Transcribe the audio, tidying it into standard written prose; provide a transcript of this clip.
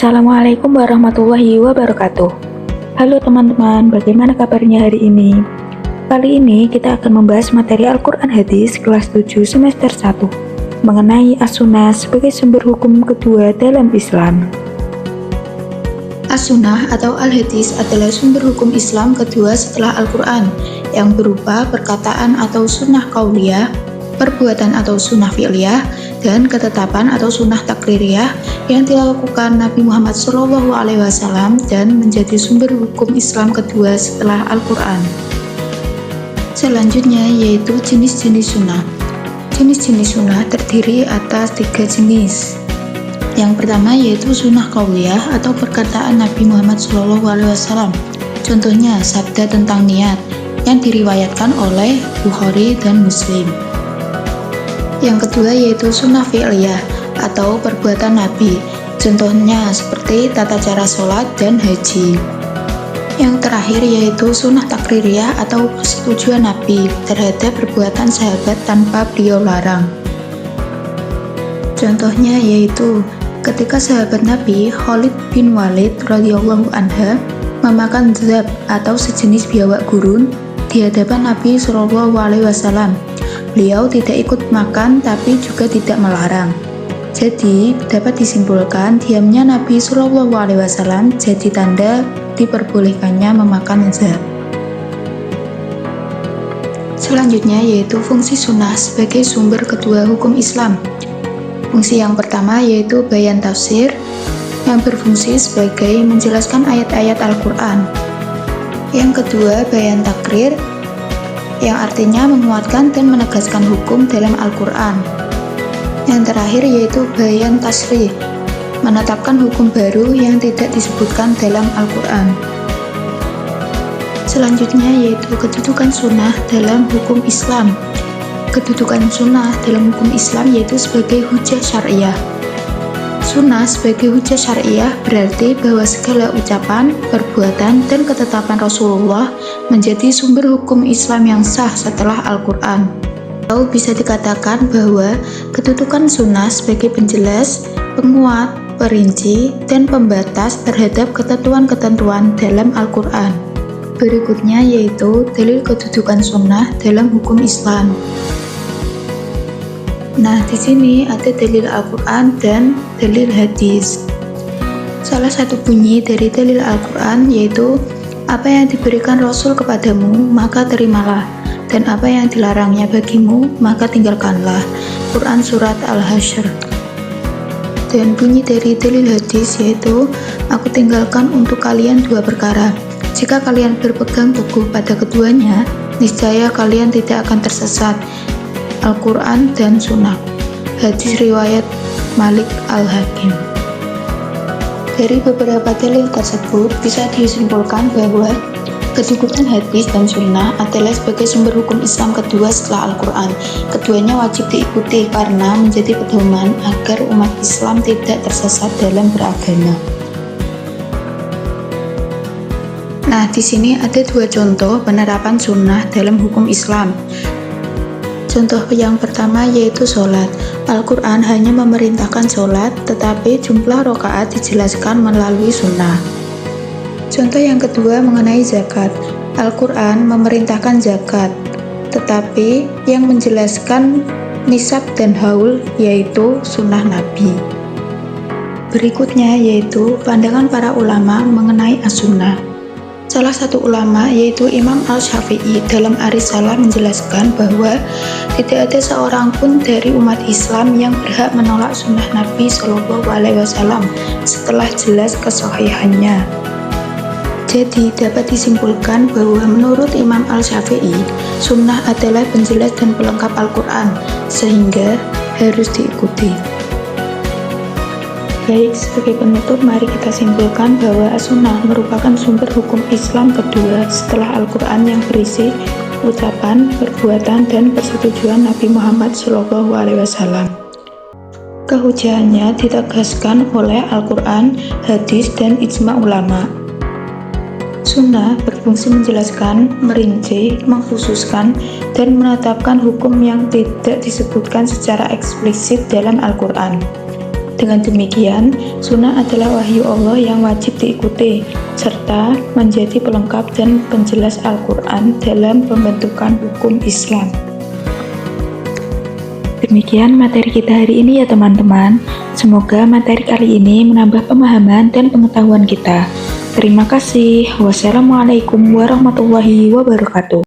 Assalamualaikum warahmatullahi wabarakatuh. Halo teman-teman, bagaimana kabarnya hari ini? Kali ini kita akan membahas materi Al-Quran Hadis kelas 7 semester 1 mengenai As-Sunnah sebagai sumber hukum kedua dalam Islam. As-Sunnah atau Al-Hadis adalah sumber hukum Islam kedua setelah Al-Quran yang berupa perkataan atau sunnah qauliyah, perbuatan atau sunnah fi'liyah, dan ketetapan atau sunnah takririah yang dilakukan Nabi Muhammad SAW dan menjadi sumber hukum Islam kedua setelah Al-Quran. Selanjutnya yaitu jenis-jenis sunnah. Jenis-jenis sunnah terdiri atas 3 jenis. Yang pertama yaitu sunnah qauliyah atau perkataan Nabi Muhammad SAW. Contohnya sabda tentang niat yang diriwayatkan oleh Bukhari dan Muslim. Yang kedua yaitu sunnah fi'liyah atau perbuatan Nabi. Contohnya seperti tata cara sholat dan haji. Yang terakhir yaitu sunnah takririyah atau persetujuan Nabi terhadap perbuatan sahabat tanpa beliau larang. Contohnya yaitu ketika sahabat Nabi Khalid bin Walid radhiyallahu anha memakan dzab atau sejenis biawak gurun di hadapan Nabi SAW. Beliau tidak ikut makan tapi juga tidak melarang. Jadi dapat disimpulkan diamnya Nabi SAW jadi tanda diperbolehkannya memakan dzab. Selanjutnya yaitu fungsi sunnah sebagai sumber kedua hukum Islam. Fungsi yang pertama yaitu bayan tafsir yang berfungsi sebagai menjelaskan ayat-ayat Al-Quran. Yang kedua bayan takrir yang artinya menguatkan dan menegaskan hukum dalam Al-Quran. Yang terakhir yaitu bayan tasrih, menetapkan hukum baru yang tidak disebutkan dalam Al-Quran. Selanjutnya yaitu kedudukan sunnah dalam hukum Islam. Kedudukan sunnah dalam hukum Islam yaitu sebagai hujjah syariah. Sunnah sebagai hujjah syariah berarti bahwa segala ucapan, perbuatan, dan ketetapan Rasulullah menjadi sumber hukum Islam yang sah setelah Al-Quran. Atau bisa dikatakan bahwa kedudukan sunnah sebagai penjelas, penguat, perinci, dan pembatas terhadap ketentuan-ketentuan dalam Al-Quran. Berikutnya yaitu dalil kedudukan sunnah dalam hukum Islam. Nah, di sini ada dalil Al-Quran dan dalil hadis. Salah satu bunyi dari dalil Al-Quran yaitu apa yang diberikan Rasul kepadamu, maka terimalah, dan apa yang dilarangnya bagimu, maka tinggalkanlah. Quran Surat Al-Hasyr. Dan bunyi dari dalil hadis yaitu aku tinggalkan untuk kalian 2 perkara. Jika kalian berpegang teguh pada keduanya, niscaya kalian tidak akan tersesat. Al-Quran dan Sunnah. Hadis riwayat Malik Al-Hakim. Dari beberapa dalil tersebut bisa disimpulkan bahwa kedudukan hadis dan sunnah adalah sebagai sumber hukum Islam kedua setelah Al-Quran. Keduanya wajib diikuti karena menjadi pedoman agar umat Islam tidak tersesat dalam beragama. Nah, di sini ada 2 contoh penerapan sunnah dalam hukum Islam. Contoh yang pertama yaitu sholat. Al-Quran hanya memerintahkan sholat, tetapi jumlah rakaat dijelaskan melalui sunnah. Contoh yang kedua mengenai zakat. Al-Quran memerintahkan zakat, tetapi yang menjelaskan nisab dan haul yaitu sunnah Nabi. Berikutnya yaitu pandangan para ulama mengenai as-sunnah. Salah satu ulama yaitu Imam Al-Syafi'i dalam Ar-Risalah menjelaskan bahwa tidak ada seorang pun dari umat Islam yang berhak menolak sunnah Nabi SAW setelah jelas kesahihannya. Jadi dapat disimpulkan bahwa menurut Imam Al-Syafi'i, sunnah adalah penjelas dan pelengkap Al-Quran, sehingga harus diikuti. Baik, sebagai penutup mari kita simpulkan bahwa as-sunnah merupakan sumber hukum Islam kedua setelah Al-Quran yang berisi ucapan, perbuatan, dan persetujuan Nabi Muhammad SAW. Kehujahannya ditegaskan oleh Al-Quran, hadis, dan ijma' ulama. Sunnah berfungsi menjelaskan, merinci, mengkhususkan, dan menetapkan hukum yang tidak disebutkan secara eksplisit dalam Al-Quran. Dengan demikian, sunnah adalah wahyu Allah yang wajib diikuti, serta menjadi pelengkap dan penjelas Al-Quran dalam pembentukan hukum Islam. Demikian materi kita hari ini ya teman-teman. Semoga materi kali ini menambah pemahaman dan pengetahuan kita. Terima kasih. Wassalamualaikum warahmatullahi wabarakatuh.